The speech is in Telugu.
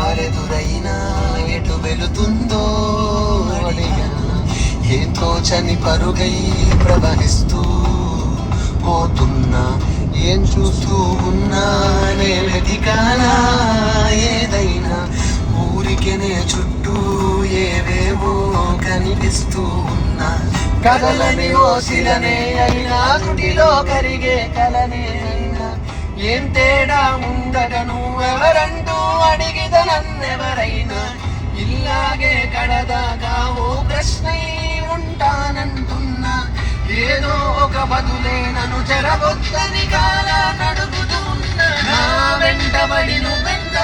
దారెదురైనా ఎటు వెళుతుందో అడిగా. ఏం తోచని పరుగై ప్రవహిస్తూ పోతున్నా, ఏం చూస్తూ ఉన్నా నే వెతికానా ఏదైనా. ఊరికెనే చుట్టూ ఏవేవో కనిపిస్తూ ఉన్నా, కదలని ఓసిలనే అయినా, గుడిలో కరిగే కలనే అయినా. ఏం తేడా ముందట నువ్వెవరంటూ అడిగిద నన్నెవరైనా. ఇల్లాగే కడదాకా ఓ ప్రశ్నై ఉంటానంటున్నా. ఏదో ఒక బదులే నన్ను చెరగొద్దని కాలా నడుగుతూ ఉన్నా. నా వెంటబడి నువ్వెంత